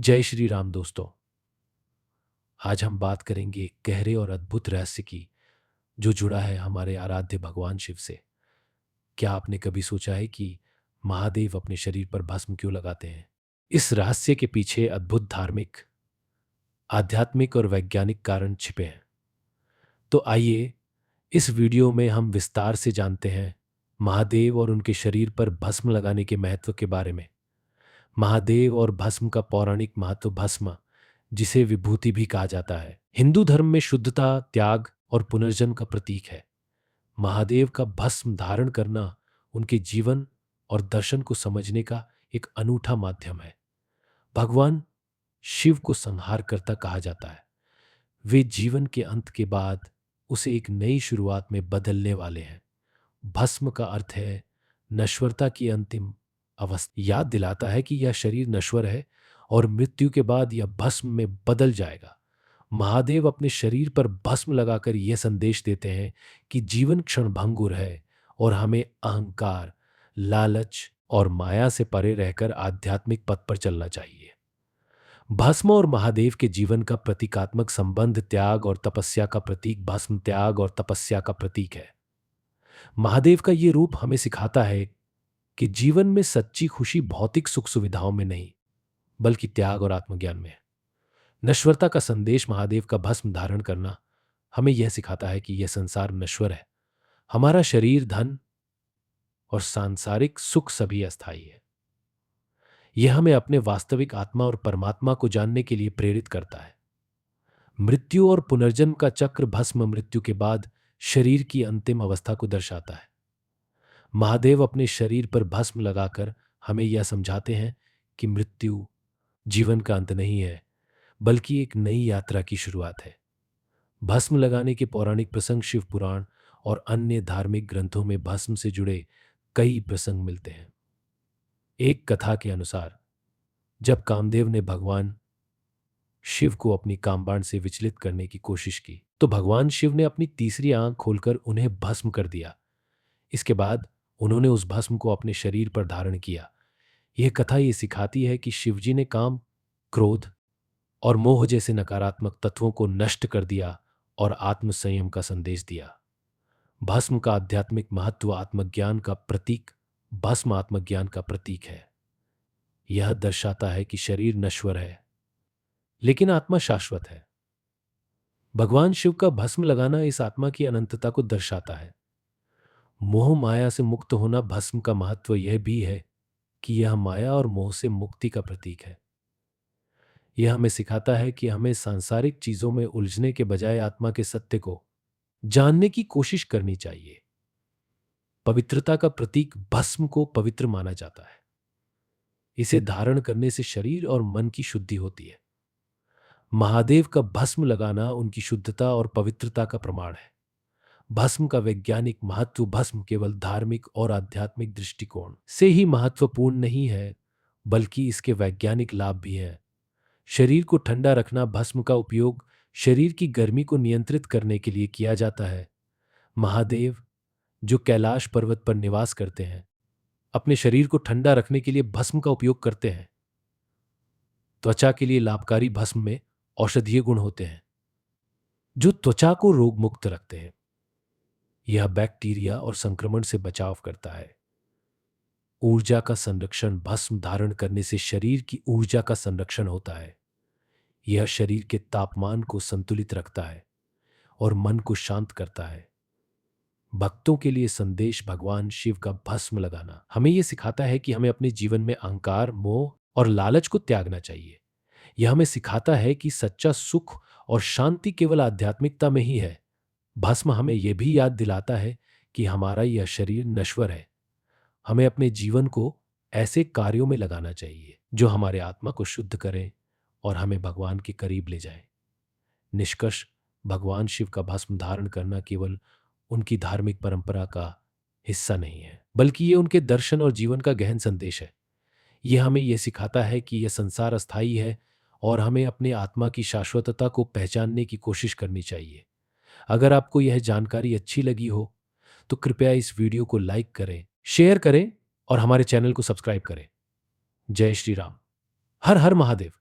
जय श्री राम दोस्तों। आज हम बात करेंगे एक गहरे और अद्भुत रहस्य की जो जुड़ा है हमारे आराध्य भगवान शिव से। क्या आपने कभी सोचा है कि महादेव अपने शरीर पर भस्म क्यों लगाते हैं? इस रहस्य के पीछे अद्भुत धार्मिक, आध्यात्मिक और वैज्ञानिक कारण छिपे हैं। तो आइए इस वीडियो में हम विस्तार से जानते हैं महादेव और उनके शरीर पर भस्म लगाने के महत्व के बारे में। महादेव और भस्म का पौराणिक महत्व। भस्म, जिसे विभूति भी कहा जाता है, हिंदू धर्म में शुद्धता, त्याग और पुनर्जन्म का प्रतीक है। महादेव का भस्म धारण करना उनके जीवन और दर्शन को समझने का एक अनूठा माध्यम है। भगवान शिव को संहारकर्ता कहा जाता है। वे जीवन के अंत के बाद उसे एक नई शुरुआत में बदलने वाले हैं। भस्म का अर्थ है नश्वरता की अंतिम अवस्था। याद दिलाता है कि यह शरीर नश्वर है और मृत्यु के बाद यह भस्म में बदल जाएगा। महादेव अपने शरीर पर भस्म लगाकर यह संदेश देते हैं कि जीवन क्षणभंगुर है और हमें अहंकार, लालच और माया से परे रहकर आध्यात्मिक पथ पर चलना चाहिए। भस्म और महादेव के जीवन का प्रतीकात्मक संबंध। त्याग और तपस्या का प्रतीक। भस्म त्याग और तपस्या का प्रतीक है। महादेव का ये रूप हमें सिखाता है कि जीवन में सच्ची खुशी भौतिक सुख सुविधाओं में नहीं, बल्कि त्याग और आत्मज्ञान में है। नश्वरता का संदेश। महादेव का भस्म धारण करना हमें यह सिखाता है कि यह संसार नश्वर है। हमारा शरीर, धन और सांसारिक सुख सभी अस्थायी है। यह हमें अपने वास्तविक आत्मा और परमात्मा को जानने के लिए प्रेरित करता है। मृत्यु और पुनर्जन्म का चक्र। भस्म मृत्यु के बाद शरीर की अंतिम अवस्था को दर्शाता है। महादेव अपने शरीर पर भस्म लगाकर हमें यह समझाते हैं कि मृत्यु जीवन का अंत नहीं है, बल्कि एक नई यात्रा की शुरुआत है। भस्म लगाने के पौराणिक प्रसंग शिव पुराण और अन्य धार्मिक ग्रंथों में भस्म से जुड़े कई प्रसंग मिलते हैं। एक कथा के अनुसार, जब कामदेव ने भगवान शिव को अपनी कामबाण से विचलित करने की कोशिश की, तो भगवान शिव ने अपनी तीसरी आंख खोलकर उन्हें भस्म कर दिया। इसके बाद उन्होंने उस भस्म को अपने शरीर पर धारण किया। यह कथा ये सिखाती है कि शिवजी ने काम, क्रोध और मोह जैसे नकारात्मक तत्वों को नष्ट कर दिया और आत्म संयम का संदेश दिया। भस्म का आध्यात्मिक महत्व। आत्मज्ञान का प्रतीक। भस्म आत्मज्ञान का प्रतीक है। यह दर्शाता है कि शरीर नश्वर है, लेकिन आत्मा शाश्वत है। भगवान शिव का भस्म लगाना इस आत्मा की अनंतता को दर्शाता है। मोह माया से मुक्त होना। भस्म का महत्व यह भी है कि यह माया और मोह से मुक्ति का प्रतीक है। यह हमें सिखाता है कि हमें सांसारिक चीजों में उलझने के बजाय आत्मा के सत्य को जानने की कोशिश करनी चाहिए। पवित्रता का प्रतीक। भस्म को पवित्र माना जाता है। इसे धारण करने से शरीर और मन की शुद्धि होती है। महादेव का भस्म लगाना उनकी शुद्धता और पवित्रता का प्रमाण है। भस्म का वैज्ञानिक महत्व। भस्म केवल धार्मिक और आध्यात्मिक दृष्टिकोण से ही महत्वपूर्ण नहीं है, बल्कि इसके वैज्ञानिक लाभ भी हैं। शरीर को ठंडा रखना। भस्म का उपयोग शरीर की गर्मी को नियंत्रित करने के लिए किया जाता है। महादेव, जो कैलाश पर्वत पर निवास करते हैं, अपने शरीर को ठंडा रखने के लिए भस्म का उपयोग करते हैं। त्वचा के लिए लाभकारी भस्म में औषधीय गुण होते हैं, जो त्वचा को रोग मुक्त रखते हैं। यह बैक्टीरिया और संक्रमण से बचाव करता है। ऊर्जा का संरक्षण। भस्म धारण करने से शरीर की ऊर्जा का संरक्षण होता है। यह शरीर के तापमान को संतुलित रखता है और मन को शांत करता है। भक्तों के लिए संदेश। भगवान शिव का भस्म लगाना हमें यह सिखाता है कि हमें अपने जीवन में अहंकार, मोह और लालच को त्यागना चाहिए। यह हमें सिखाता है कि सच्चा सुख और शांति केवल आध्यात्मिकता में ही है। भस्म हमें यह भी याद दिलाता है कि हमारा यह शरीर नश्वर है। हमें अपने जीवन को ऐसे कार्यों में लगाना चाहिए जो हमारे आत्मा को शुद्ध करें और हमें भगवान के करीब ले जाएं। निष्कर्ष, भगवान शिव का भस्म धारण करना केवल उनकी धार्मिक परंपरा का हिस्सा नहीं है, बल्कि ये उनके दर्शन और जीवन का गहन संदेश है। यह हमें यह सिखाता है कि यह संसार अस्थायी है और हमें अपने आत्मा की शाश्वतता को पहचानने की कोशिश करनी चाहिए। अगर आपको यह जानकारी अच्छी लगी हो, तो कृपया इस वीडियो को लाइक करें, शेयर करें और हमारे चैनल को सब्सक्राइब करें। जय श्री राम। हर हर महादेव।